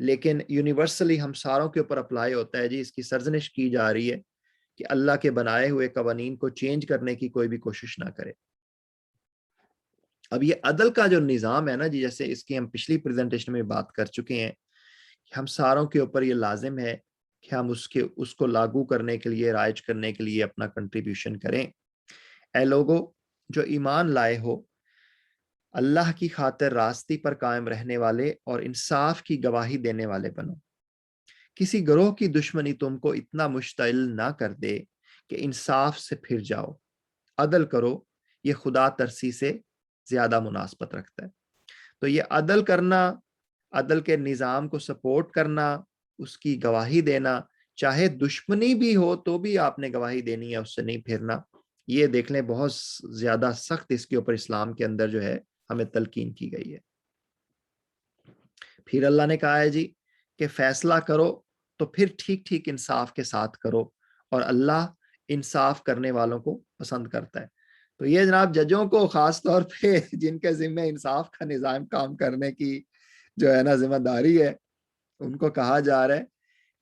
لیکن یونیورسلی ہم ساروں کے اوپر اپلائی ہوتا ہے جی. اس کی سرزنش کی جا رہی ہے کہ اللہ کے بنائے ہوئے قوانین کو چینج کرنے کی کوئی بھی کوشش نہ کرے. اب یہ عدل کا جو نظام ہے نا جی، جیسے اس کی ہم پچھلی پریزنٹیشن میں بات کر چکے ہیں کہ ہم ساروں کے اوپر یہ لازم ہے کہ ہم اس کو لاگو کرنے کے لیے، رائج کرنے کے لیے اپنا کنٹریبیوشن کریں. اے لوگو جو ایمان لائے ہو، اللہ کی خاطر راستی پر قائم رہنے والے اور انصاف کی گواہی دینے والے بنو. کسی گروہ کی دشمنی تم کو اتنا مشتعل نہ کر دے کہ انصاف سے پھر جاؤ. عدل کرو، یہ خدا ترسی سے زیادہ مناسبت رکھتا ہے. تو یہ عدل کرنا، عدل کے نظام کو سپورٹ کرنا، اس کی گواہی دینا، چاہے دشمنی بھی ہو تو بھی آپ نے گواہی دینی ہے، اس سے نہیں پھرنا. یہ دیکھ لیں بہت زیادہ سخت اس کے اوپر اسلام کے اندر جو ہے ہمیں تلقین کی گئی ہے. پھر اللہ نے کہا ہے جی کہ فیصلہ کرو تو پھر ٹھیک ٹھیک انصاف کے ساتھ کرو، اور اللہ انصاف کرنے والوں کو پسند کرتا ہے. تو یہ جناب ججوں کو خاص طور پہ جن کے ذمہ انصاف کا نظام کام کرنے کی جو ہے نا ذمہ داری ہے، ان کو کہا جا رہا ہے.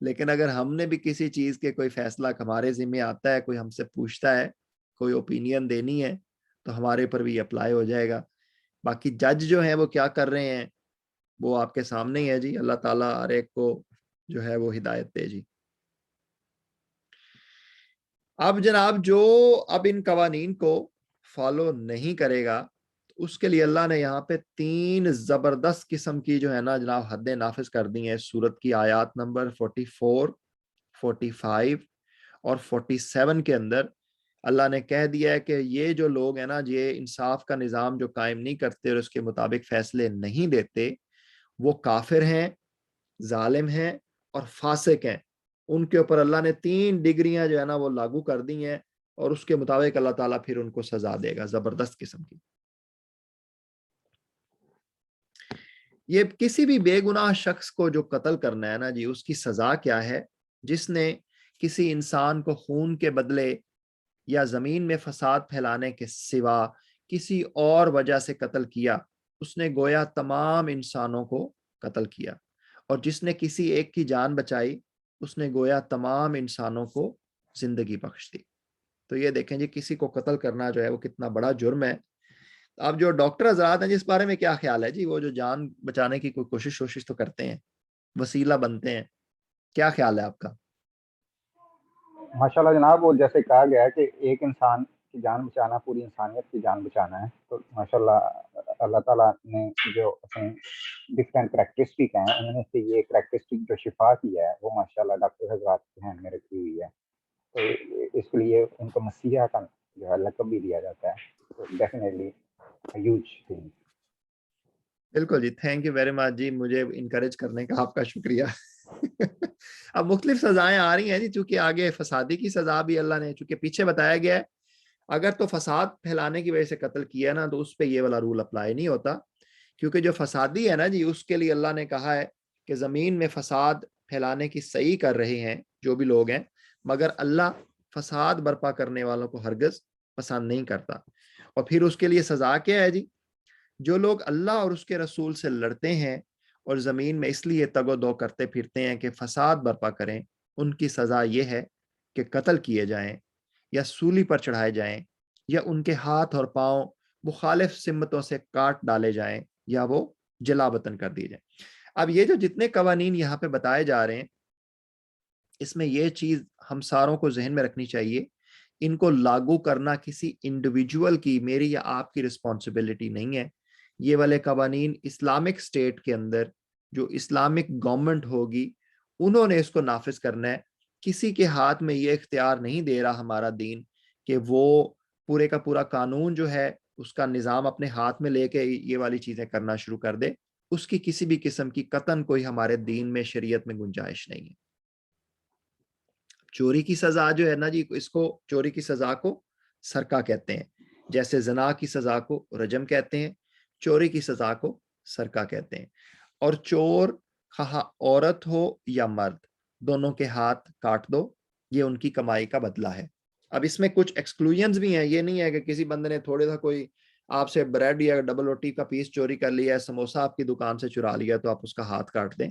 لیکن اگر ہم نے بھی کسی چیز کے کوئی فیصلہ ہمارے ذمہ آتا ہے، کوئی ہم سے پوچھتا ہے، کوئی اوپینین دینی ہے، تو ہمارے پر بھی اپلائی ہو جائے گا. باقی جج جو ہیں وہ کیا کر رہے ہیں وہ آپ کے سامنے ہی ہے جی. اللہ تعالیٰ ہر ایک کو جو ہے وہ ہدایت دے جی. اب جناب جو اب ان قوانین کو فالو نہیں کرے گا، اس کے لیے اللہ نے یہاں پہ 3 زبردست قسم کی جو ہے نا جناب حدیں نافذ کر دی ہیں. سورت کی آیات نمبر 44، 45 اور 47 کے اندر اللہ نے کہہ دیا ہے کہ یہ جو لوگ ہیں نا، یہ انصاف کا نظام جو قائم نہیں کرتے اور اس کے مطابق فیصلے نہیں دیتے، وہ کافر ہیں، ظالم ہیں اور فاسق ہیں. ان کے اوپر اللہ نے 3 ڈگریاں جو ہے نا وہ لاگو کر دی ہیں، اور اس کے مطابق اللہ تعالیٰ پھر ان کو سزا دے گا زبردست قسم کی. یہ کسی بھی بے گناہ شخص کو جو قتل کرنا ہے نا جی، اس کی سزا کیا ہے؟ جس نے کسی انسان کو خون کے بدلے یا زمین میں فساد پھیلانے کے سوا کسی اور وجہ سے قتل کیا، اس نے گویا تمام انسانوں کو قتل کیا. اور جس نے کسی ایک کی جان بچائی، اس نے گویا تمام انسانوں کو زندگی بخش دی. تو یہ دیکھیں جی کسی کو قتل کرنا جو ہے وہ کتنا بڑا جرم ہے. اب جو ڈاکٹر حضرات ہیں جس بارے میں کیا خیال ہے جی؟ وہ جو جان بچانے کی کوئی کوشش تو کرتے ہیں، وسیلہ بنتے ہیں، کیا خیال ہے آپ کا؟ ماشاءاللہ جناب، وہ جیسے کہا گیا ہے کہ ایک انسان کی جان بچانا پوری انسانیت کی جان بچانا ہے. تو ماشاءاللہ اللہ تعالیٰ نے جو اپنے ڈفرینٹ کریکٹرسٹک ہیں، انہوں نے سے یہ کریکٹرسٹک جو شفا کی ہے وہ ماشاءاللہ ڈاکٹر حضرات کے ہینڈ میں رکھی ہوئی ہے. تو اس لیے ان کو مسیحا کا جو ہے لقب بھی دیا جاتا ہے. تو ڈیفینیٹلی ہیوج تھنگ. بالکل جی، تھینک یو ویری مچ جی، مجھے انکریج کرنے کا آپ کا شکریہ. اب مختلف سزائیں آ رہی ہیں جی، چونکہ آگے فسادی کی سزا بھی اللہ نے، چونکہ پیچھے بتایا گیا ہے اگر تو فساد پھیلانے کی وجہ سے قتل کیا نا تو اس پہ یہ والا رول اپلائی نہیں ہوتا، کیونکہ جو فسادی ہے نا جی اس کے لیے اللہ نے کہا ہے کہ زمین میں فساد پھیلانے کی صحیح کر رہے ہیں جو بھی لوگ ہیں، مگر اللہ فساد برپا کرنے والوں کو ہرگز پسند نہیں کرتا. اور پھر اس کے لیے سزا کیا ہے جی؟ جو لوگ اللہ اور اس کے رسول سے لڑتے ہیں اور زمین میں اس لیے تگ و دو کرتے پھرتے ہیں کہ فساد برپا کریں، ان کی سزا یہ ہے کہ قتل کیے جائیں یا سولی پر چڑھائے جائیں یا ان کے ہاتھ اور پاؤں مخالف سمتوں سے کاٹ ڈالے جائیں یا وہ جلا وطن کر دیے جائیں. اب یہ جو جتنے قوانین یہاں پہ بتائے جا رہے ہیں، اس میں یہ چیز ہم ساروں کو ذہن میں رکھنی چاہیے، ان کو لاگو کرنا کسی انڈیویجول کی، میری یا آپ کی رسپانسبلٹی نہیں ہے. یہ والے قوانین اسلامک اسٹیٹ کے اندر جو اسلامک گورنمنٹ ہوگی انہوں نے اس کو نافذ کرنا ہے. کسی کے ہاتھ میں یہ اختیار نہیں دے رہا ہمارا دین کہ وہ پورے کا پورا قانون جو ہے اس کا نظام اپنے ہاتھ میں لے کے یہ والی چیزیں کرنا شروع کر دے. اس کی کسی بھی قسم کی قطعاً کوئی ہمارے دین میں، شریعت میں گنجائش نہیں ہے. چوری کی سزا جو ہے نا جی، اس کو چوری کی سزا کو سرقہ کہتے ہیں، جیسے زنا کی سزا کو رجم کہتے ہیں، چوری کی سزا کو سرقہ کہتے ہیں. اور چور خواہ عورت ہو یا مرد، دونوں کے ہاتھ کاٹ دو، یہ ان کی کمائی کا بدلہ ہے. اب اس میں کچھ ایکسکلوژنز بھی ہیں، یہ نہیں ہے کہ کسی بندے نے تھوڑے سا کوئی آپ سے بریڈ یا ڈبل روٹی کا پیس چوری کر لیا ہے، سموسہ آپ کی دکان سے چرا لیا تو آپ اس کا ہاتھ کاٹ دیں.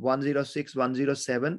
106 107।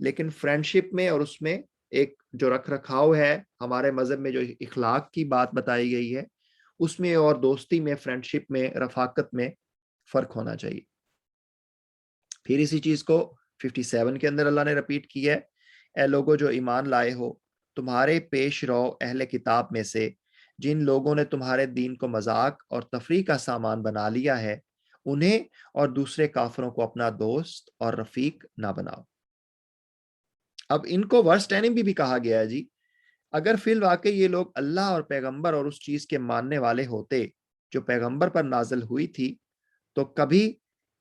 لیکن فرینڈشپ میں اور اس میں ایک جو رکھ رکھاؤ ہے ہمارے مذہب میں جو اخلاق کی بات بتائی گئی ہے اس میں اور دوستی میں فرینڈشپ میں رفاقت میں فرق ہونا چاہیے. پھر اسی چیز کو 57 کے اندر اللہ نے رپیٹ کیا ہے, اے لوگوں جو ایمان لائے ہو تمہارے پیش رو اہل کتاب میں سے جن لوگوں نے تمہارے دین کو مذاق اور تفریح کا سامان بنا لیا ہے انہیں اور دوسرے کافروں کو اپنا دوست اور رفیق نہ بناؤ. اب ان کو ورسٹ اینیمی بھی کہا گیا ہے جی. اگر فی الواقع یہ لوگ اللہ اور پیغمبر اور اس چیز کے ماننے والے ہوتے جو پیغمبر پر نازل ہوئی تھی تو کبھی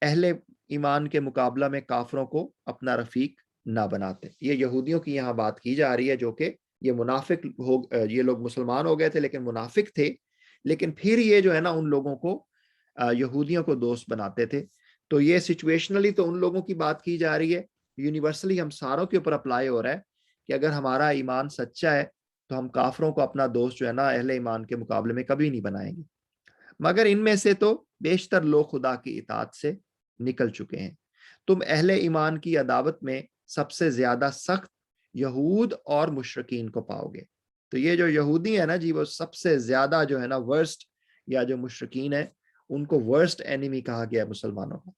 اہل ایمان کے مقابلہ میں کافروں کو اپنا رفیق نہ بناتے. یہ یہودیوں کی یہاں بات کی جا رہی ہے جو کہ یہ منافق ہو, یہ لوگ مسلمان ہو گئے تھے لیکن منافق تھے, لیکن پھر یہ جو ہے نا ان لوگوں کو یہودیوں کو دوست بناتے تھے. تو یہ سچویشنلی تو ان لوگوں کی بات کی جا رہی ہے, یونیورسلی ہم ساروں کے اوپر اپلائی ہو رہا ہے کہ اگر ہمارا ایمان سچا ہے تو ہم کافروں کو اپنا دوست جو ہے نا اہل ایمان کے مقابلے میں کبھی نہیں بنائیں گے. مگر ان میں سے تو بیشتر لوگ خدا کی اطاعت سے نکل چکے ہیں. تم اہل ایمان کی عداوت میں سب سے زیادہ سخت یہود اور مشرکین کو پاؤ گے. تو یہ جو یہودی ہیں نا جی وہ سب سے زیادہ جو ہے نا ورسٹ, یا جو مشرکین ہیں ان کو ورسٹ اینیمی کہا گیا ہے مسلمانوں کا.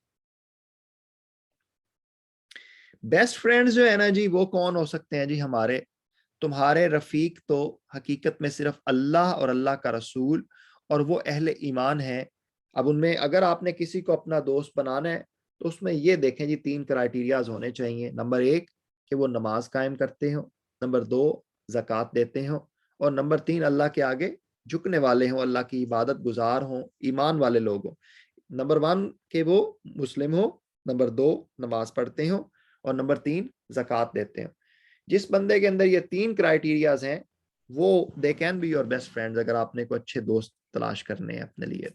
بیسٹ فرینڈز جو ہے نا جی وہ کون ہو سکتے ہیں جی؟ ہمارے تمہارے رفیق تو حقیقت میں صرف اللہ اور اللہ کا رسول اور وہ اہل ایمان ہیں. اب ان میں اگر آپ نے کسی کو اپنا دوست بنانا ہے تو اس میں یہ دیکھیں جی 3 کرائیٹیریاز ہونے چاہیے. نمبر 1 کہ وہ نماز قائم کرتے ہوں, نمبر 2 زکوٰۃ دیتے ہوں, اور نمبر 3 اللہ کے آگے جھکنے والے ہوں, اللہ کی عبادت گزار ہوں, ایمان والے لوگ ہوں. نمبر 1 کہ وہ مسلم ہو, نمبر 2 نماز پڑھتے ہوں, اور نمبر 3 زکوٰۃ دیتے ہوں. جس بندے کے اندر یہ 3 کرائیٹیریاز ہیں وہ they can be your best friends, اگر آپ نے کوئی اچھے دوست تلاش کرنے ہیں اپنے لیے.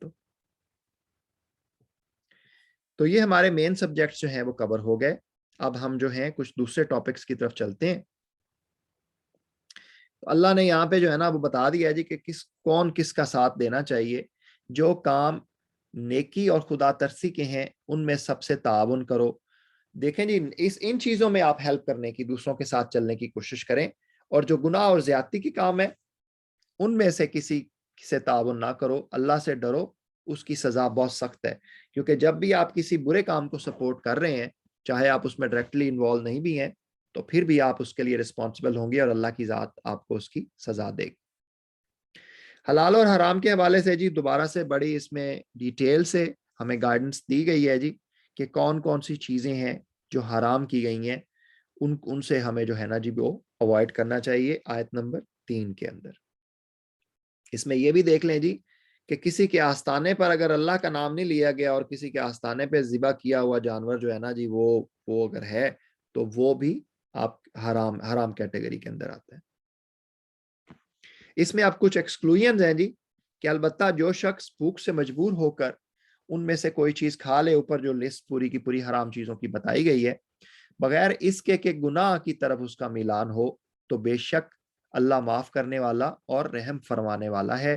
تو یہ ہمارے مین سبجیکٹس جو ہیں وہ کور ہو گئے. اب ہم جو ہیں کچھ دوسرے ٹاپکس کی طرف چلتے ہیں. تو اللہ نے یہاں پہ جو ہے نا وہ بتا دیا جی کہ کون کس کا ساتھ دینا چاہیے. جو کام نیکی اور خدا ترسی کے ہیں ان میں سب سے تعاون کرو. دیکھیں جی ان چیزوں میں آپ ہیلپ کرنے کی, دوسروں کے ساتھ چلنے کی کوشش کریں, اور جو گناہ اور زیادتی کی کام ہے ان میں سے کسی سے تعاون نہ کرو. اللہ سے ڈرو, اس کی سزا بہت سخت ہے. کیونکہ جب بھی آپ کسی برے کام کو سپورٹ کر رہے ہیں, چاہے آپ اس میں ڈائریکٹلی انوالو نہیں بھی ہیں, تو پھر بھی آپ اس کے لیے رسپانسبل ہوں گے اور اللہ کی ذات آپ کو اس کی سزا دے گی. حلال اور حرام کے حوالے سے جی دوبارہ سے بڑی اس میں ڈیٹیل سے ہمیں گائیڈنس دی گئی ہے جی کہ کون کون سی چیزیں ہیں جو حرام کی گئی ہیں, ان سے ہمیں جو ہے نا جی وہ اوائڈ کرنا چاہیے. آیت نمبر 3 کے اندر اس میں یہ بھی دیکھ لیں جی کہ کسی کے آستانے پر اگر اللہ کا نام نہیں لیا گیا اور کسی کے آستانے پہ ذبح کیا ہوا جانور جو ہے نا جی وہ اگر ہے تو وہ بھی آپ حرام کیٹیگری کے اندر آتا ہے. اس میں آپ کچھ ایکسکلوژنز ہیں جی کہ البتہ جو شخص بھوک سے مجبور ہو کر ان میں سے کوئی چیز کھا لے, اوپر جو لسٹ پوری کی پوری حرام چیزوں کی بتائی گئی ہے, بغیر اس کے کہ گناہ کی طرف اس کا میلان ہو, تو بے شک اللہ معاف کرنے والا اور رحم فرمانے والا ہے.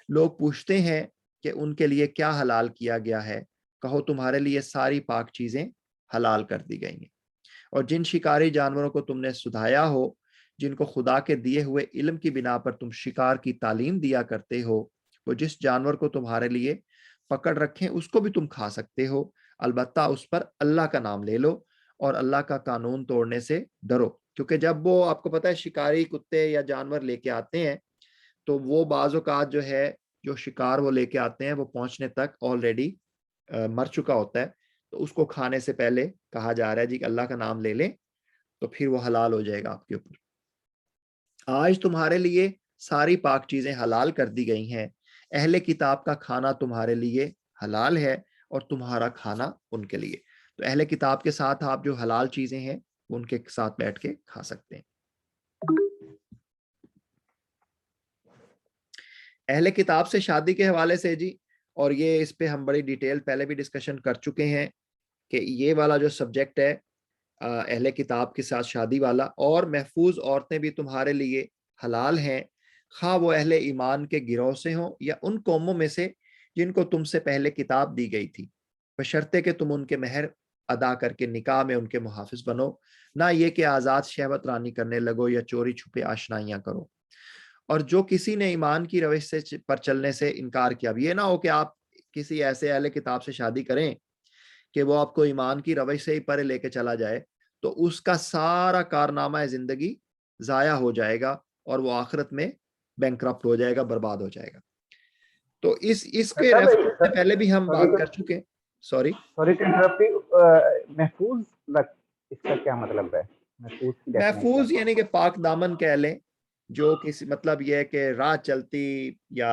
لوگ پوچھتے ہیں کہ ان کے لیے کیا حلال کیا گیا ہے, کہو تمہارے لیے ساری پاک چیزیں حلال کر دی گئی ہیں, اور جن شکاری جانوروں کو تم نے سدھایا ہو, جن کو خدا کے دیے ہوئے علم کی بنا پر تم شکار کی تعلیم دیا کرتے ہو, وہ جس جانور کو تمہارے لیے پکڑ رکھیں اس کو بھی تم کھا سکتے ہو, البتہ اس پر اللہ کا نام لے لو اور اللہ کا قانون توڑنے سے ڈرو. کیونکہ جب وہ آپ کو پتہ ہے شکاری کتے یا جانور لے کے آتے ہیں تو وہ بعض اوقات جو ہے جو شکار وہ لے کے آتے ہیں وہ پہنچنے تک آلریڈی مر چکا ہوتا ہے, تو اس کو کھانے سے پہلے کہا جا رہا ہے جی کہ اللہ کا نام لے لیں تو پھر وہ حلال ہو جائے گا آپ کے اوپر. آج تمہارے لیے ساری پاک چیزیں حلال کر دی گئی ہیں, اہل کتاب کا کھانا تمہارے لیے حلال ہے اور تمہارا کھانا ان کے لیے. تو اہل کتاب کے ساتھ آپ جو حلال چیزیں ہیں ان کے ساتھ بیٹھ کے کھا سکتے ہیں. اہل کتاب سے شادی کے حوالے سے جی, اور یہ اس پہ ہم بڑی ڈیٹیل پہلے بھی ڈسکشن کر چکے ہیں کہ یہ والا جو سبجیکٹ ہے اہل کتاب کے ساتھ شادی والا, اور محفوظ عورتیں بھی تمہارے لیے حلال ہیں, خواہ وہ اہل ایمان کے گروہ سے ہوں یا ان قوموں میں سے جن کو تم سے پہلے کتاب دی گئی تھی, بشرطے کہ تم ان کے مہر ادا کر کے نکاح میں ان کے محافظ بنو، نہ یہ کہ آزاد شہوت رانی کرنے لگو یا چوری چھپے آشنائیاں کرو۔ اور جو کسی نے ایمان کی روش سے پر چلنے سے انکار کیا، اب یہ نہ ہو کہ آپ کسی ایسے اہل کتاب سے شادی کریں کہ وہ آپ کو ایمان کی روش سے ہی پرے لے کے چلا جائے، تو اس کا سارا کارنامہ زندگی ضائع ہو جائے گا اور وہ آخرت میں بینکرپٹ ہو جائے گا، برباد ہو جائے گا۔ تو اس کے ریفرنس سے پہلے بھی ہم بات کر چکے۔ سوری محفوظ اس کا کیا مطلب ہے؟ محفوظ یعنی کہ پاک دامن کہہ لیں، جو کسی مطلب یہ ہے کہ راہ چلتی یا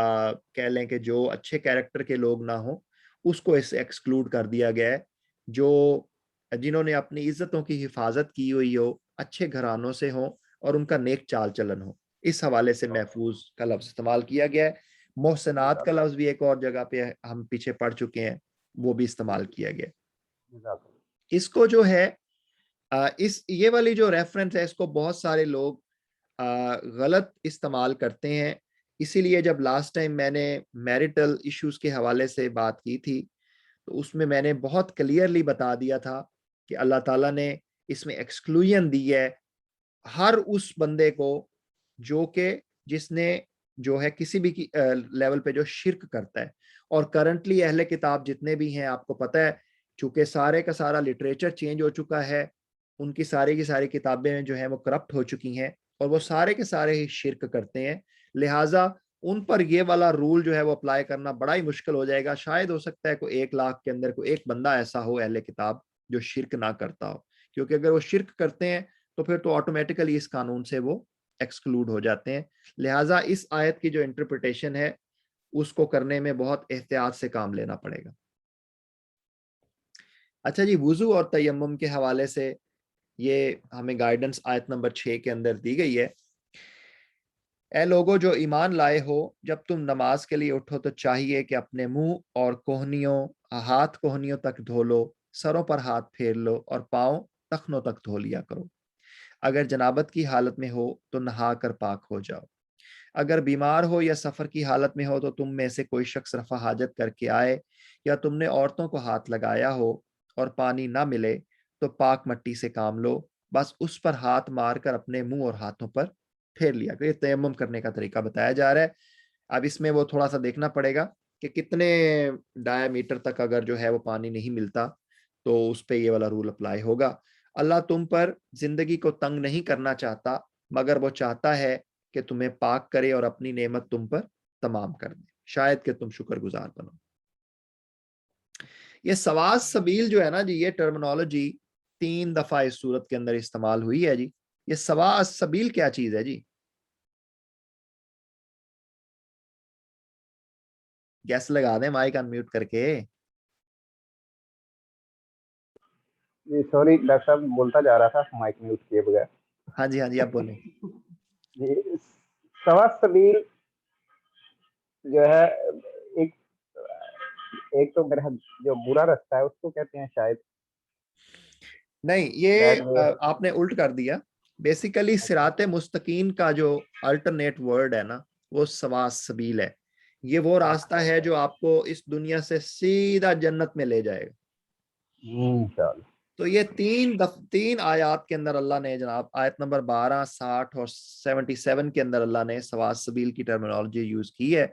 کہہ لیں کہ جو اچھے کیریکٹر کے لوگ نہ ہوں، اس کو اس سے ایکسکلوڈ کر دیا گیا ہے۔ جو جنہوں نے اپنی عزتوں کی حفاظت کی ہوئی ہو، اچھے گھرانوں سے ہوں اور ان کا نیک چال چلن ہو، اس حوالے سے محفوظ کا لفظ استعمال کیا گیا ہے۔ محسنات کا لفظ بھی ایک اور جگہ پہ ہم پیچھے پڑ چکے ہیں، وہ بھی استعمال کیا گیا۔ اس کو جو ہے یہ والی جو ریفرنس ہے، اس کو بہت سارے لوگ غلط استعمال کرتے ہیں۔ اسی لیے جب لاسٹ ٹائم میں نے میرٹل ایشوز کے حوالے سے بات کی تھی، تو اس میں میں نے بہت کلیئرلی بتا دیا تھا کہ اللہ تعالیٰ نے اس میں ایکسکلوژن دی ہے ہر اس بندے کو جو کہ جس نے جو ہے کسی بھی لیول پہ جو شرک کرتا ہے۔ اور کرنٹلی اہل کتاب جتنے بھی ہیں، آپ کو پتہ ہے چونکہ سارے کا سارا لٹریچر چینج ہو چکا ہے، ان کی ساری کتابیں جو ہیں وہ کرپٹ ہو چکی ہیں اور وہ سارے کے سارے ہی شرک کرتے ہیں، لہٰذا ان پر یہ والا رول جو ہے وہ اپلائی کرنا بڑا ہی مشکل ہو جائے گا۔ شاید ہو سکتا ہے کوئی 1,00,000 کے اندر کوئی ایک بندہ ایسا ہو اہل کتاب جو شرک نہ کرتا ہو، کیونکہ اگر وہ شرک کرتے ہیں تو پھر تو آٹومیٹیکلی اس قانون سے وہ ایکسکلوڈ ہو جاتے ہیں۔ لہٰذا اس آیت کی جو انٹرپریٹیشن ہے اس کو کرنے میں بہت احتیاط سے کام لینا پڑے گا۔ اچھا جی، وضو اور تیمم کے حوالے سے یہ ہمیں گائیڈنس آیت نمبر 6 کے اندر دی گئی ہے۔ اے لوگو جو ایمان لائے ہو، جب تم نماز کے لیے اٹھو تو چاہیے کہ اپنے منہ اور ہاتھ کوہنیوں تک دھو لو، سروں پر ہاتھ پھیر لو اور پاؤں ٹخنوں تک دھو لیا کرو۔ اگر جنابت کی حالت میں ہو تو نہا کر پاک ہو جاؤ۔ اگر بیمار ہو یا سفر کی حالت میں ہو تو تم میں سے کوئی شخص رفع حاجت کر کے آئے، یا تم نے عورتوں کو ہاتھ لگایا ہو اور پانی نہ ملے تو پاک مٹی سے کام لو، بس اس پر ہاتھ مار کر اپنے منہ اور ہاتھوں پر پھیر لیا کرو۔ یہ تیمم کرنے کا طریقہ بتایا جا رہا ہے۔ اب اس میں وہ تھوڑا سا دیکھنا پڑے گا کہ کتنے ڈایا میٹر تک اگر جو ہے وہ پانی نہیں ملتا تو اس پہ یہ والا رول اپلائی ہوگا۔ اللہ تم پر زندگی کو تنگ نہیں کرنا چاہتا، مگر وہ چاہتا ہے کہ تمہیں پاک کرے اور اپنی نعمت تم پر تمام کر دے، شاید کہ تم شکر گزار بنو۔ یہ سواس سبیل جو ہے نا جی، یہ ٹرمنالوجی 3 دفعہ اس صورت کے اندر استعمال ہوئی ہے جی۔ یہ سواس سبیل کیا چیز ہے جی؟ گیس لگا دیں مائک انمیوٹ کر کے۔ جی سوری ڈاکٹر صاحب، بولتا جا رہا تھا مائک میوٹ کیے بغیر۔ ہاں جی ہاں جی، آپ بولیں۔ جی، سواس سبیل جو ہے ایک تو میرا جو برا رستہ ہے اس کو کہتے ہیں شاید۔ نہیں، یہ آپ نے الٹ کر دیا۔ بیسیکلی صراط مستقیم کا جو الٹرنیٹ ورڈ ہے نا، وہ سواس سبیل ہے۔ یہ وہ راستہ ہے جو آپ کو اس دنیا سے سیدھا جنت میں لے جائے گا انشاءاللہ۔ تو یہ 3 آیات کے اندر اللہ نے جناب آیت نمبر 12، 60 اور 77 کے اندر اللہ نے سواس سبیل کی ٹرمینالوجی یوز کی ہے۔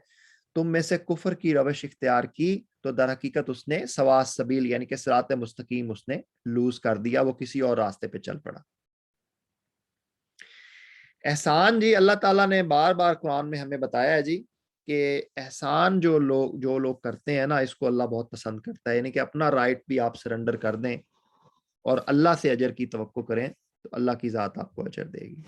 تم میں سے کفر کی روش اختیار کی تو در حقیقت اس نے سواس سبیل یعنی کہ صراط مستقیم اس نے لوز کر دیا، وہ کسی اور راستے پہ چل پڑا۔ احسان جی، اللہ تعالیٰ نے بار بار قرآن میں ہمیں بتایا ہے جی کہ احسان جو لوگ کرتے ہیں نا، اس کو اللہ بہت پسند کرتا ہے، یعنی کہ اپنا رائٹ بھی آپ سرنڈر کر دیں اور اللہ سے اجر کی توقع کریں تو اللہ کی ذات آپ کو اجر دے گی۔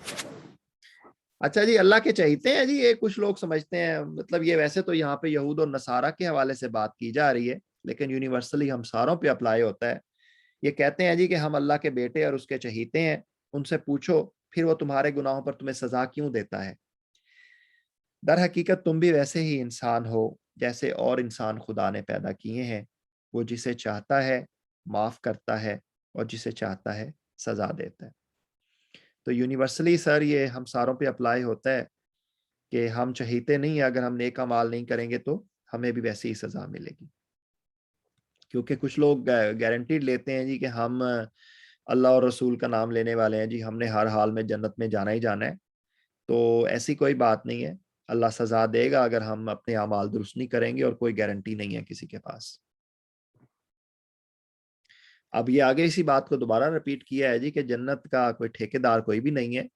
اچھا جی، اللہ کے چہیتے ہیں جی، یہ کچھ لوگ سمجھتے ہیں، مطلب یہ ویسے تو یہاں پہ یہود اور نصارہ کے حوالے سے بات کی جا رہی ہے، لیکن یونیورسلی ہم ساروں پہ اپلائی ہوتا ہے۔ یہ کہتے ہیں جی کہ ہم اللہ کے بیٹے اور اس کے چہیتے ہیں، ان سے پوچھو پھر وہ تمہارے گناہوں پر تمہیں سزا کیوں دیتا ہے؟ در حقیقت تم بھی ویسے ہی انسان ہو جیسے اور انسان خدا نے پیدا کیے ہیں، وہ جسے چاہتا ہے معاف کرتا ہے اور جسے چاہتا ہے سزا دیتا ہے۔ تو یونیورسلی سر یہ ہم ساروں پہ اپلائی ہوتا ہے کہ ہم چہیتے نہیں ہیں، اگر ہم نیک اعمال نہیں کریں گے تو ہمیں بھی ویسے ہی سزا ملے گی۔ کیونکہ کچھ لوگ گارنٹیڈ لیتے ہیں جی کہ ہم اللہ اور رسول کا نام لینے والے ہیں جی، ہم نے ہر حال میں جنت میں جانا ہی جانا ہے. تو ایسی کوئی بات نہیں ہے. اللہ سزا دے گا اگر ہم اپنے اعمال درست نہیں کریں گے، اور کوئی گارنٹی نہیں ہے کسی کے پاس. اب یہ آگے اسی بات کو دوبارہ رپیٹ کیا ہے جی کہ جنت کا کوئی ٹھیکیدار کوئی بھی نہیں ہے.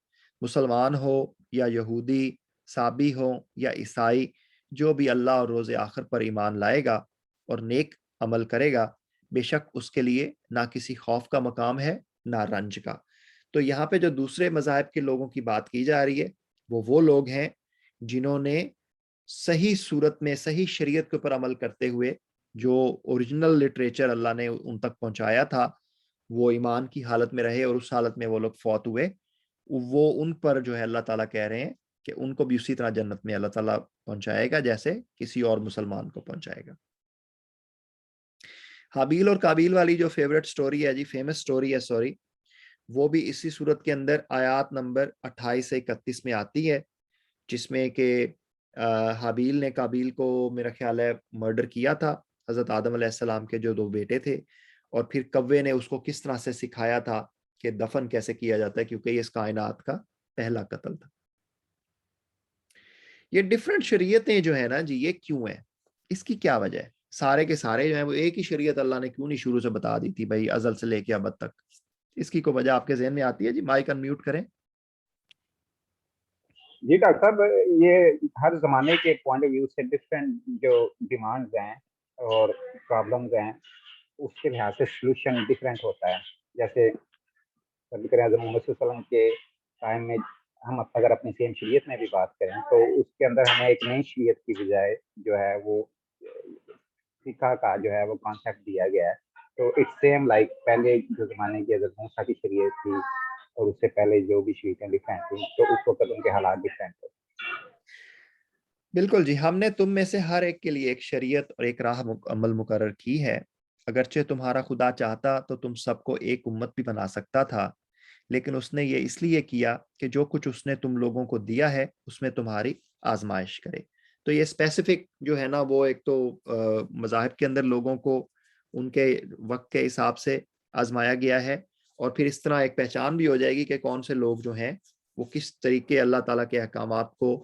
مسلمان ہو یا یہودی، صابی ہو یا عیسائی، جو بھی اللہ اور روز آخر پر ایمان لائے گا اور نیک عمل کرے گا، بے شک اس کے لیے نہ کسی خوف کا مقام ہے نہ رنج کا. تو یہاں پہ جو دوسرے مذاہب کے لوگوں کی بات کی جا رہی ہے، وہ لوگ ہیں جنہوں نے صحیح صورت میں صحیح شریعت کے اوپر عمل کرتے ہوئے جو اوریجنل لٹریچر اللہ نے ان تک پہنچایا تھا، وہ ایمان کی حالت میں رہے اور اس حالت میں وہ لوگ فوت ہوئے. وہ ان پر جو ہے اللہ تعالیٰ کہہ رہے ہیں کہ ان کو بھی اسی طرح جنت میں اللہ تعالیٰ پہنچائے گا جیسے کسی اور مسلمان کو پہنچائے گا. حابیل اور قابیل والی جو فیورٹ سٹوری ہے جی، فیمس سٹوری ہے سوری، وہ بھی اسی صورت کے اندر آیات نمبر 28 سے 31 میں آتی ہے، جس میں کہ حابیل نے قابیل کو میرا خیال ہے مرڈر کیا تھا، حضرت آدم علیہ السلام کے جو 2 بیٹے تھے، اور پھر کوے نے اس کو کس طرح سے سکھایا تھا کہ دفن کیسے کیا جاتا ہے، کیونکہ یہ اس کائنات کا پہلا قتل تھا. یہ ڈفرینٹ شریعتیں جو ہے نا جی، یہ کیوں ہیں؟ اس کی کیا وجہ ہے؟ سارے کے سارے جو ہیں وہ ایک ہی شریعت اللہ نے کیوں نہیں شروع سے بتا دی تھی بھائی، ازل سے لے کے ابد تک؟ اس کی کوئی وجہ آپ کے ذہن میں آتی ہے جی؟ مائک انمیوٹ کریں. جی ڈاکٹر صاحب، یہ ہر زمانے کے پوائنٹ آف ویو سے ڈفرینٹ جو ڈیمانڈز ہیں اور پرابلمز ہیں، اس کے لحاظ سے سلوشن ڈفرینٹ ہوتا ہے. جیسے ذکر اعظم محمد صلی اللہ علیہ وسلم کے ٹائم میں ہم اگر اپنی سیم شریعت میں بھی بات کریں تو اس کے اندر ہمیں ایک نئی شریعت کی بجائے جو ہے وہ فقہ کا جو ہے وہ کانسیپٹ دیا گیا ہے. تو اٹس سیم لائک پہلے جو زمانے کی حضرت موسیٰ کی شریعت تھی اور اس سے پہلے جو بھی شریعتیں ڈفرینٹ تھیں، تو اس وقت ان کے حالات ڈفرینٹ تھے. بالکل جی، ہم نے تم میں سے ہر ایک کے لیے ایک شریعت اور ایک راہ عمل مقرر کی ہے. اگرچہ تمہارا خدا چاہتا تو تم سب کو ایک امت بھی بنا سکتا تھا، لیکن اس نے یہ اس لیے کیا کہ جو کچھ اس نے تم لوگوں کو دیا ہے اس میں تمہاری آزمائش کرے. تو یہ اسپیسیفک جو ہے نا، وہ ایک تو مذاہب کے اندر لوگوں کو ان کے وقت کے حساب سے آزمایا گیا ہے، اور پھر اس طرح ایک پہچان بھی ہو جائے گی کہ کون سے لوگ جو ہیں وہ کس طریقے اللہ تعالیٰ کے احکامات کو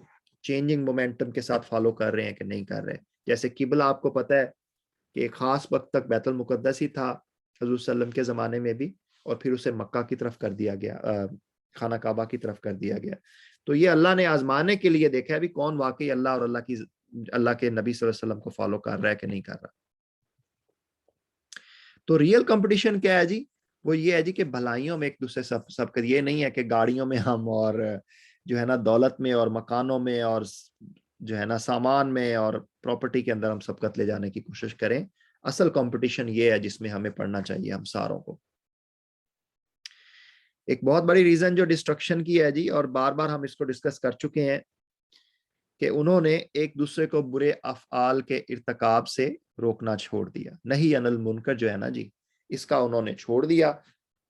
چینجنگ مومنٹم کے ساتھ فالو کر رہے ہیں کہ نہیں کر رہے. جیسے قبلہ آپ کو پتہ ہے کہ ایک خاص وقت تک بیت المقدس ہی تھا حضور صلی اللہ علیہ وسلم کے زمانے میں بھی، اور پھر اسے مکہ کی طرف کر دیا گیا، خانہ کعبہ کی طرف کر دیا گیا. تو یہ اللہ نے آزمانے کے لیے دیکھا ہے بھی کون واقعی اللہ اور اللہ کے نبی صلی اللہ علیہ وسلم کو فالو کر رہا ہے کہ نہیں کر رہا. تو ریئل کمپٹیشن کیا ہے جی؟ وہ یہ ہے جی کہ بھلائیوں میں ایک دوسرے سب کا، یہ نہیں ہے کہ گاڑیوں میں ہم اور جو ہے نا دولت میں اور مکانوں میں اور جو ہے نا سامان میں اور پراپرٹی کے اندر ہم سبقت لے جانے کی کوشش کریں. اصل کمپٹیشن یہ ہے جس میں ہمیں پڑھنا چاہیے ہم ساروں کو. ایک بہت بڑی ریزن جو ڈسٹرکشن کی ہے جی، اور بار بار ہم اس کو ڈسکس کر چکے ہیں، کہ انہوں نے ایک دوسرے کو برے افعال کے ارتکاب سے روکنا چھوڑ دیا. نہیں عن المنکر جو ہے نا جی، اس کا انہوں نے چھوڑ دیا.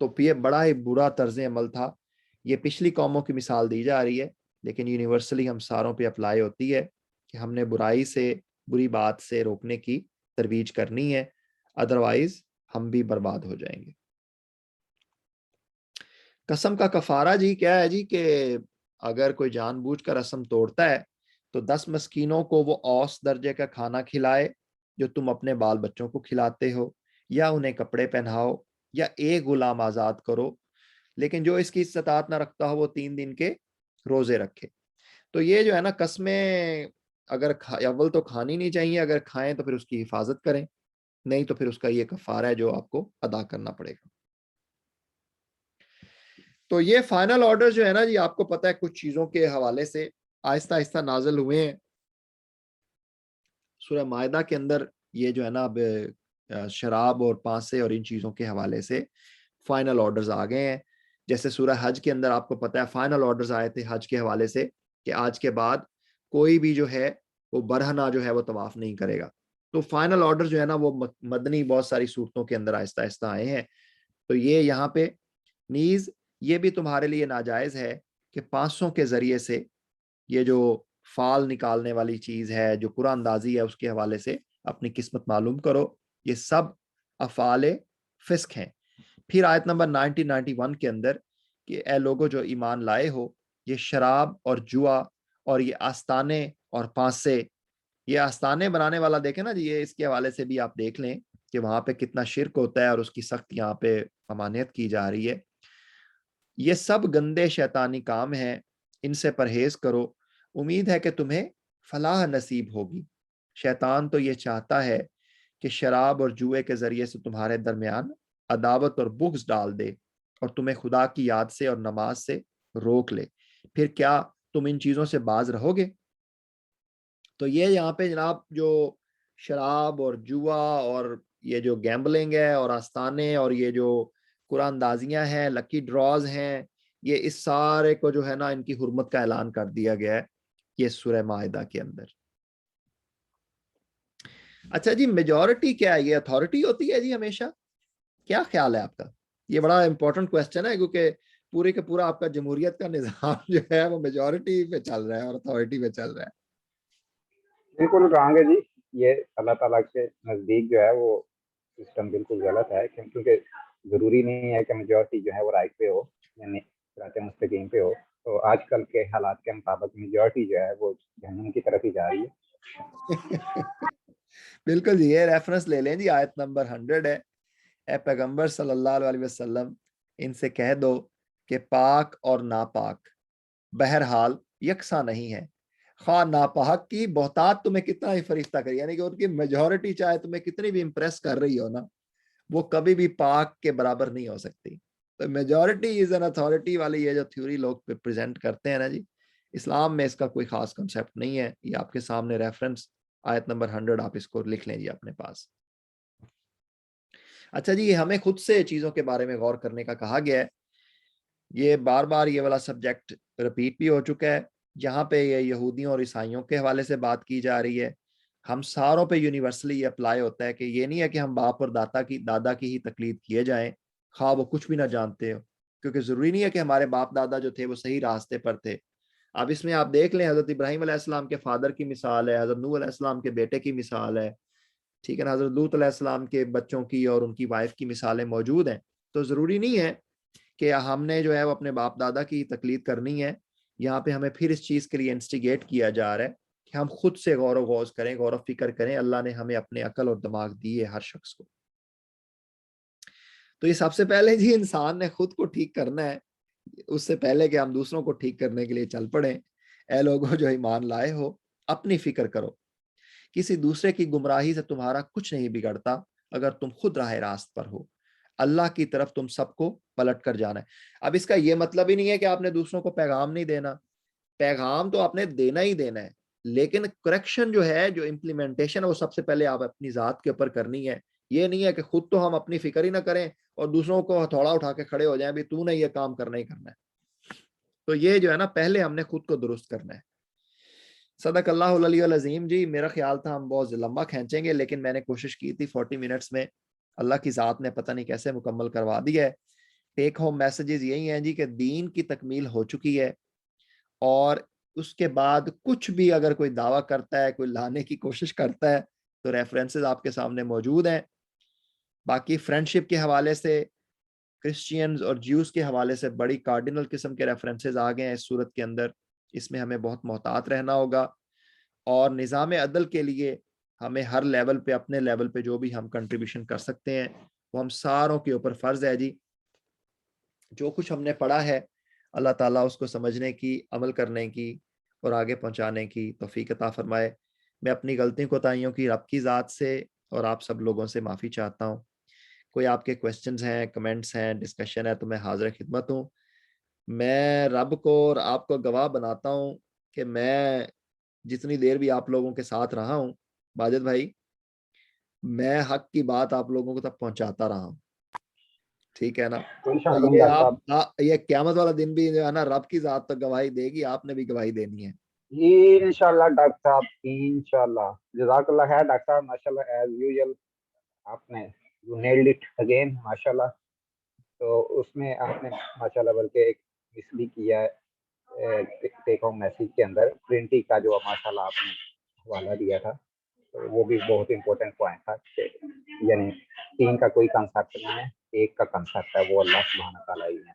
تو یہ بڑا ہی برا طرز عمل تھا. یہ پچھلی قوموں کی مثال دی جا رہی ہے، لیکن یونیورسلی ہم ساروں پہ اپلائی ہوتی ہے کہ ہم نے برائی سے، بری بات سے روکنے کی ترویج کرنی ہے، ادروائز ہم بھی برباد ہو جائیں گے. قسم کا کفارہ جی کیا ہے جی کہ اگر کوئی جان بوجھ کر رسم توڑتا ہے تو 10 مسکینوں کو وہ اوس درجے کا کھانا کھلائے جو تم اپنے بال بچوں کو کھلاتے ہو، یا انہیں کپڑے پہناؤ، یا ایک غلام آزاد کرو، لیکن جو اس کی استطاعت نہ رکھتا ہو وہ 3 دن کے روزے رکھے. تو یہ جو ہے نا قسمیں اگر اول تو کھانی نہیں چاہیے، اگر کھائیں تو پھر اس کی حفاظت کریں، نہیں تو پھر اس کا یہ کفارہ ہے جو آپ کو ادا کرنا پڑے گا. تو یہ فائنل آرڈر جو ہے نا جی، آپ کو پتہ ہے کچھ چیزوں کے حوالے سے آہستہ آہستہ نازل ہوئے ہیں. سورہ مائدہ کے اندر یہ جو ہے نا اب شراب اور پانسے اور ان چیزوں کے حوالے سے فائنل آرڈرز آ گئے ہیں. جیسے سورہ حج کے اندر آپ کو پتہ ہے فائنل آرڈرز آئے تھے حج کے حوالے سے کہ آج کے بعد کوئی بھی جو ہے وہ برہنہ جو ہے وہ طواف نہیں کرے گا. تو فائنل آرڈر جو ہے نا وہ مدنی بہت ساری صورتوں کے اندر آہستہ آہستہ آئے ہیں. تو یہ یہاں پہ نیز یہ بھی تمہارے لیے ناجائز ہے کہ 500 کے ذریعے سے یہ جو فال نکالنے والی چیز ہے، جو قرآن اندازی ہے، اس کے حوالے سے اپنی قسمت معلوم کرو. یہ سب افعال فسق ہیں۔ پھر آیت نمبر 91 کے اندر کہ اے لوگو جو ایمان لائے ہو، یہ شراب اور جوا اور یہ آستانے اور پانسے، یہ آستانے بنانے والا دیکھیں نا جی، یہ اس کے حوالے سے بھی آپ دیکھ لیں کہ وہاں پہ کتنا شرک ہوتا ہے اور اس کی سخت یہاں پہ ممانعت کی جا رہی ہے۔ یہ سب گندے شیطانی کام ہیں، ان سے پرہیز کرو، امید ہے کہ تمہیں فلاح نصیب ہوگی۔ شیطان تو یہ چاہتا ہے کہ شراب اور جوئے کے ذریعے سے تمہارے درمیان عداوت اور بغض ڈال دے اور تمہیں خدا کی یاد سے اور نماز سے روک لے، پھر کیا تم ان چیزوں سے باز رہو گے؟ تو یہ یہاں پہ جناب جو شراب اور جوا اور یہ جو گیمبلنگ ہے اور آستانے اور یہ جو قرآن اندازیاں ہیں، لکی ڈراز ہیں، یہ اس سارے کو جو ہے نا ان کی حرمت کا اعلان کر دیا گیا ہے یہ سورہ مائدہ کے اندر۔ اچھا جی، میجورٹی کیا ہے؟ یہ اتھارٹی ہوتی ہے جی ہمیشہ؟ کیا خیال ہے آپ کا؟ یہ بڑا امپورٹنٹ کوسچن ہے کیونکہ پورے کا پورا آپ کا جمہوریت کا نظام جو ہے وہ میجورٹی پہ چل رہا ہے اور اتھارٹی پہ چل رہا ہے۔ بالکل رانگ ہے جی، یہ اللہ تعالیٰ کے نزدیک جو ہے وہ سسٹم بالکل غلط ہے، کیونکہ ضروری نہیں ہے کہ میجورٹی جو ہے وہ رائٹ پہ ہو، یعنی صراط مستقیم پہ ہو۔ تو آج کل کے حالات کے مطابق میجورٹی جو ہے وہ جہنم کی طرف ہی جا رہی ہے۔ بالکل جی، یہ ریفرنس لے لیں جی، آیت نمبر 100 ہے، اے پیغمبر صلی اللہ علیہ وسلم ان سے کہہ دو کہ پاک اور ناپاک بہرحال یکساں نہیں ہے، خواہ ناپاک کی بہتات تمہیں کتنا ہی فریفتہ کری، یعنی کہ ان کی میجورٹی چاہے تمہیں کتنی بھی امپریس کر رہی ہو نا، وہ کبھی بھی پاک کے برابر نہیں ہو سکتی۔ تو میجورٹی از این اتھارٹی والی یہ جو تھیوری لوگ پریزنٹ کرتے ہیں نا جی، اسلام میں اس کا کوئی خاص کنسیپٹ نہیں ہے۔ یہ آپ کے سامنے ریفرنس آیت نمبر 100 آپ اس کو لکھ لیں جی اپنے پاس۔ اچھا جی، ہمیں خود سے چیزوں کے بارے میں غور کرنے کا کہا گیا ہے۔ یہ بار بار یہ والا سبجیکٹ رپیٹ بھی ہو چکا ہے، جہاں پہ یہ یہودیوں اور عیسائیوں کے حوالے سے بات کی جا رہی ہے۔ ہم ساروں پہ یونیورسلی یہ اپلائی ہوتا ہے کہ یہ نہیں ہے کہ ہم باپ اور دادا کی ہی تقلید کیے جائیں، خواہ وہ کچھ بھی نہ جانتے ہو، کیونکہ ضروری نہیں ہے کہ ہمارے باپ دادا جو تھے وہ صحیح راستے پر تھے۔ اب اس میں آپ دیکھ لیں، حضرت ابراہیم علیہ السلام کے فادر کی مثال ہے، حضرت نوح علیہ السلام کے بیٹے کی مثال ہے، ٹھیک ہے نا، حضرت لوط علیہ السلام کے بچوں کی اور ان کی وائف کی مثالیں موجود ہیں۔ تو ضروری نہیں ہے کہ ہم نے جو ہے وہ اپنے باپ دادا کی تقلید کرنی ہے۔ یہاں پہ ہمیں پھر اس چیز کے لیے انسٹیگیٹ کیا جا رہا ہے کہ ہم خود سے غور و غوض کریں، غور و فکر کریں۔ اللہ نے ہمیں اپنے عقل اور دماغ دی ہے ہر شخص کو۔ تو یہ سب سے پہلے جی انسان نے خود کو ٹھیک کرنا ہے، اس سے پہلے کہ ہم دوسروں کو ٹھیک کرنے کے لیے چل پڑیں۔ اے لوگوں جو ایمان لائے ہو، اپنی فکر کرو، کسی دوسرے کی گمراہی سے تمہارا کچھ نہیں بگڑتا اگر تم خود راہ راست پر ہو، اللہ کی طرف تم سب کو پلٹ کر جانا ہے۔ اب اس کا یہ مطلب ہی نہیں ہے کہ آپ نے دوسروں کو پیغام نہیں دینا، پیغام تو آپ نے دینا ہی دینا ہے، لیکن کریکشن جو ہے، جو امپلیمنٹیشن ہے، وہ سب سے پہلے آپ اپنی ذات کے اوپر کرنی ہے۔ یہ نہیں ہے کہ خود تو ہم اپنی فکر ہی نہ کریں اور دوسروں کو ہتھوڑا اٹھا کے کھڑے ہو جائیں بھی تو نے یہ کام کرنا ہی کرنا ہے۔ تو یہ جو ہے نا، پہلے ہم نے خود کو درست کرنا ہے۔ صدق اللہ العلی العظیم جی، میرا خیال تھا ہم بہت لمبا کھینچیں گے، لیکن میں نے کوشش کی تھی 40 منٹس میں، اللہ کی ذات نے پتہ نہیں کیسے مکمل کروا دی ہے۔ ٹیک ہوم میسیجز یہی ہیں جی کہ دین کی تکمیل ہو چکی ہے، اور اس کے بعد کچھ بھی اگر کوئی دعویٰ کرتا ہے، کوئی لانے کی کوشش کرتا ہے، تو ریفرنسز آپ کے سامنے موجود ہیں۔ باقی فرینڈشپ کے حوالے سے کرسچینز اور جیوز کے حوالے سے بڑی کارڈینل قسم کے ریفرنسز آ گئے ہیں اس صورت کے اندر۔ اس میں ہمیں بہت محتاط رہنا ہوگا، اور نظام عدل کے لیے ہمیں ہر لیول پہ، اپنے لیول پہ جو بھی ہم کنٹریبیوشن کر سکتے ہیں وہ ہم ساروں کے اوپر فرض ہے جی۔ جو کچھ ہم نے پڑھا ہے، اللہ تعالیٰ اس کو سمجھنے کی، عمل کرنے کی اور آگے پہنچانے کی توفیق عطا فرمائے۔ میں اپنی غلطیوں کوتاہیوں کی رب کی ذات سے اور آپ سب لوگوں سے معافی چاہتا ہوں۔ کوئی آپ کے کویسچنز ہیں، کمنٹس ہیں، ڈسکشن ہے، تو میں حاضر خدمت ہوں۔ میں رب کو اور آپ کو گواہ بناتا ہوں کہ میں جتنی دیر بھی آپ لوگوں کے ساتھ رہا ہوں، ماجد بھائی، میں حق کی بات آپ لوگوں کو تک پہنچاتا رہا ہوں، ٹھیک ہے نا۔ تو یہ آپ، یہ قیامت والا دن بھی جو ہے نا، رب کی ذات تو گواہی دے گی، آپ نے بھی گواہی دینی ہے انشاءاللہ ڈاکٹر صاحب، انشاءاللہ۔ جزاک اللہ خیر ڈاکٹر صاحب، ماشاءاللہ ایز یوزل آپ نے یو نیلڈ اٹ اگین، ماشاءاللہ۔ تو اس میں آپ نے ماشاءاللہ بلکہ ایک مس بھی کیا ہے ٹیک ہوم میسیج کے اندر، پرنٹی کا جو ماشاءاللہ آپ نے حوالہ دیا تھا، تو وہ بھی بہت امپورٹنٹ پوائنٹ تھا کہ یعنی 3 کا کوئی کنسیپٹ نہیں ہے، ایک کا کنسیپٹ ہے، وہ اللہ سبحانہ تعالیٰ ہی ہے.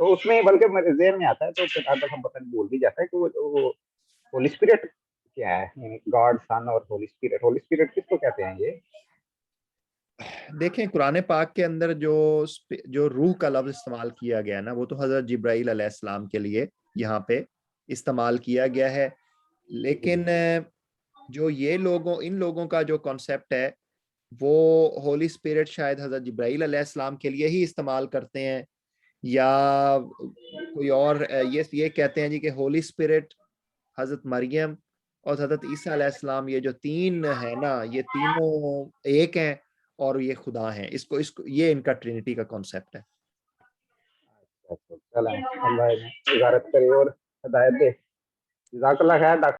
تو اس میں بلکہ میرے ذہن میں آتا ہے تو پھر اگر ہم پتہ نہیں بھول بھی جاتا ہے کہ وہ ہولی اسپرٹ کیا ہے، یعنی گاڈ سن اور ہولی اسپرٹ کس کو کہتے ہیں یہ؟ دیکھیں قرآن پاک کے اندر جو روح کا لفظ استعمال کیا گیا نا، وہ تو حضرت جبرائیل علیہ السلام کے لیے یہاں پہ استعمال کیا گیا ہے. لیکن جو ان لوگوں کا جو کانسیپٹ ہے وہ ہولی اسپرٹ شاید حضرت جبرائیل علیہ السلام کے لیے ہی استعمال کرتے ہیں، یا کوئی اور یہ کہتے ہیں جی کہ ہولی اسپرٹ حضرت مریم اور حضرت عیسیٰ علیہ السلام یہ جو 3 ہیں نا، یہ تینوں ایک ہیں اور یہ خدا ہیں. اس کو یہ ان کا ٹرینٹی کا کانسیپٹ ہے. چلیں اللہ غارت کرے اور ہدایت دے. جزاک اللہ خیر ڈاکٹر